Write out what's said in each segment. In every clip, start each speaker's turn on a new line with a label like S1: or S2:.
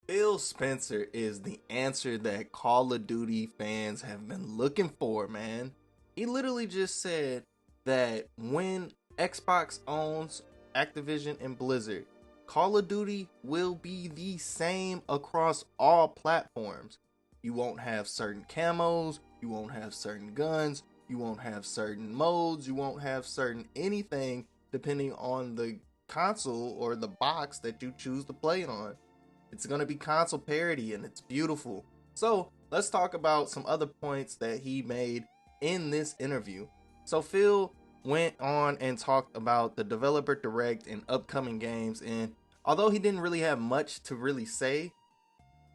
S1: Phil Spencer is the answer that Call of Duty fans have been looking for, man. He literally just said that when Xbox owns Activision and Blizzard, Call of Duty will be the same across all platforms. You won't have certain camos, you won't have certain guns, you won't have certain modes, you won't have certain anything depending on the console or the box that you choose to play it on. It's going to be console parity and it's beautiful. So let's talk about some other points that he made in this interview. So Phil went on and talked about the developer direct and upcoming games. And although he didn't really have much to really say,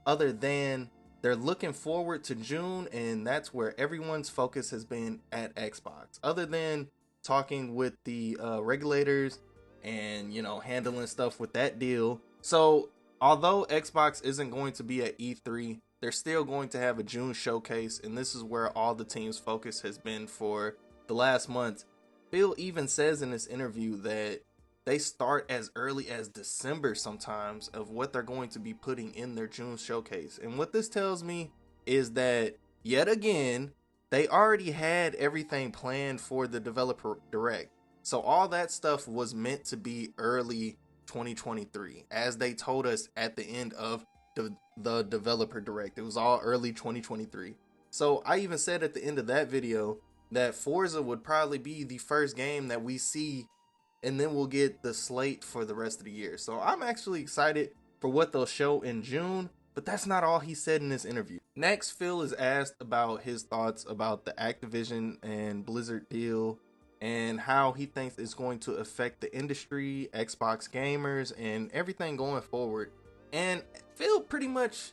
S1: other than they're looking forward to June, and that's where everyone's focus has been at Xbox. Other than talking with the regulators and handling stuff with that deal. So although Xbox isn't going to be at E3, they're still going to have a June showcase, and this is where all the team's focus has been for the last month. Phil even says in this interview that they start as early as December sometimes of what they're going to be putting in their June showcase. And what this tells me is that, yet again, they already had everything planned for the developer direct. So all that stuff was meant to be early 2023, as they told us at the end of the developer direct. It was all early 2023. So I even said at the end of that video that Forza would probably be the first game that we see, and then we'll get the slate for the rest of the year. So I'm actually excited for what they'll show in June, but that's not all he said in this interview. Next, Phil is asked about his thoughts about the Activision and Blizzard deal and how he thinks it's going to affect the industry, Xbox gamers, and everything going forward. And Phil pretty much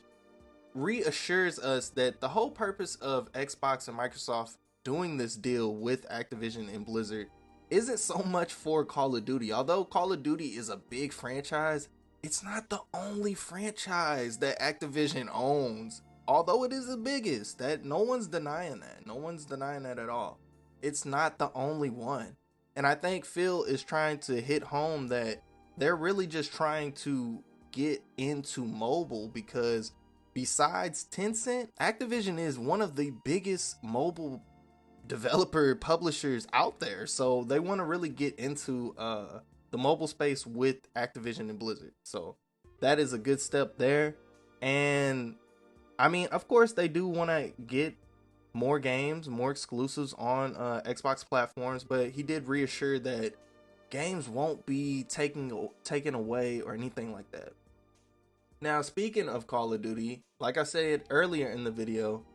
S1: reassures us that the whole purpose of Xbox and Microsoft doing this deal with Activision and Blizzard isn't so much for Call of Duty. Although Call of Duty is a big franchise, it's not the only franchise that Activision owns. Although it is the biggest, that no one's denying that. No one's denying that at all. It's not the only one. And I think Phil is trying to hit home that they're really just trying to get into mobile, because besides Tencent, Activision is one of the biggest mobile developer publishers out there. So they want to really get into the mobile space with Activision and Blizzard. So that is a good step there. And I mean, of course, they do want to get more games, more exclusives on Xbox platforms, but he did reassure that games won't be taken away or anything like that. Now, speaking of Call of Duty, like I said earlier in the video,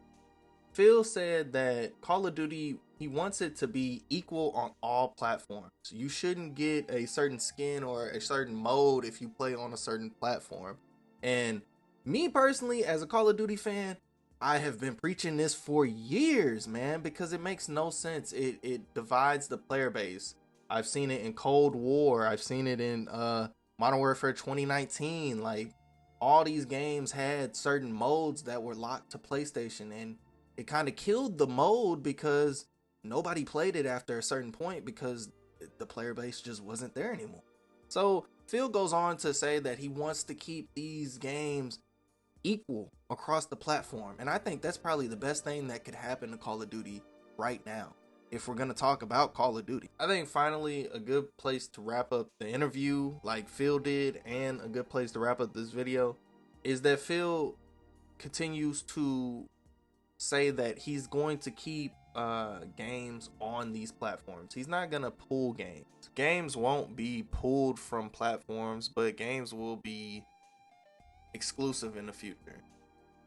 S1: Phil said that Call of Duty, he wants it to be equal on all platforms. You shouldn't get a certain skin or a certain mode if you play on a certain platform. And me personally, as a Call of Duty fan, I have been preaching this for years, man, because it makes no sense. It divides the player base. I've seen it in Cold War. I've seen it in Modern Warfare 2019. Like, all these games had certain modes that were locked to PlayStation, and it kind of killed the mode because nobody played it after a certain point because the player base just wasn't there anymore. So Phil goes on to say that he wants to keep these games equal across the platform, and I think that's probably the best thing that could happen to Call of Duty right now, if we're going to talk about Call of Duty. I think finally a good place to wrap up the interview, like Phil did, and a good place to wrap up this video, is that Phil continues to say that he's going to keep games on these platforms. He's not going to pull games. Games won't be pulled from platforms, but games will be exclusive in the future.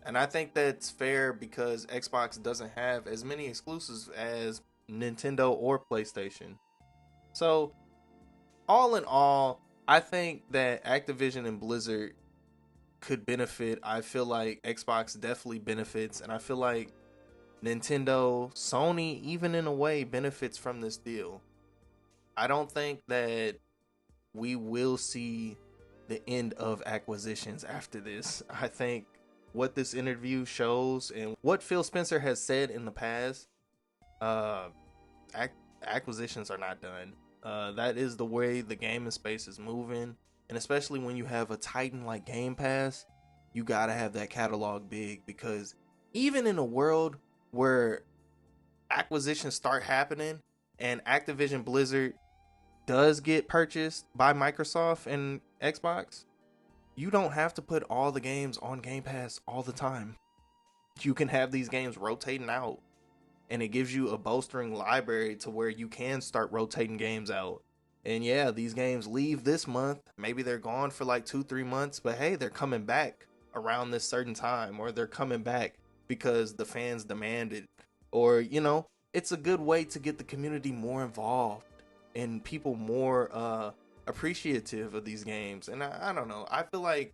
S1: And I think that's fair because Xbox doesn't have as many exclusives as Nintendo or PlayStation. So, all in all, I think that Activision and Blizzard could benefit. I feel like Xbox definitely benefits, and I feel like Nintendo, Sony, even in a way, benefits from this deal. I don't think that we will see the end of acquisitions after this. I think what this interview shows and what Phil Spencer has said in the past, acquisitions are not done. That is the way the gaming space is moving, and especially when you have a titan like Game Pass, you gotta have that catalog big, because even in a world where acquisitions start happening and Activision Blizzard does get purchased by Microsoft and Xbox, you don't have to put all the games on Game Pass all the time. You can have these games rotating out, and it gives you a bolstering library to where you can start rotating games out. And yeah, these games leave this month. Maybe they're gone for like 2-3 months, but hey, they're coming back around this certain time, or they're coming back because the fans demand it. Or, you know, it's a good way to get the community more involved and people more appreciative of these games. And I don't know. I feel like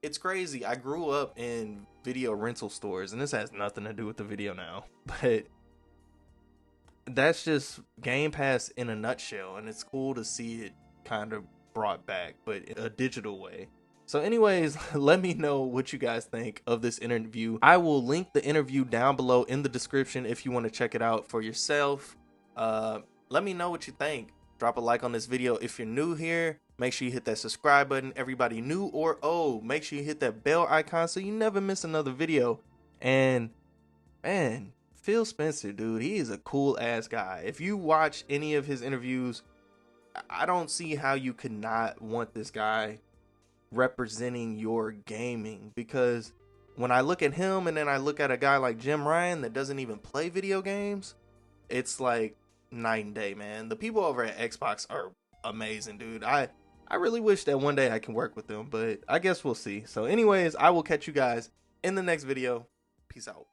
S1: it's crazy. I grew up in video rental stores, and this has nothing to do with the video now, but that's just Game Pass in a nutshell, and it's cool to see it kind of brought back, but in a digital way. So anyways, let me know what you guys think of this interview. I will link the interview down below in the description if you want to check it out for yourself. Let me know what you think. Drop a like on this video. If you're new here, make sure you hit that subscribe button. Everybody new or old, make sure you hit that bell icon so you never miss another video. And man, Phil Spencer, dude, he is a cool ass guy. If you watch any of his interviews, I don't see how you could not want this guy representing your gaming, because when I look at him and then I look at a guy like Jim Ryan that doesn't even play video games, it's like night and day, man. The people over at Xbox are amazing, dude. I really wish that one day I can work with them, but I guess we'll see. So anyways, I will catch you guys in the next video. Peace out.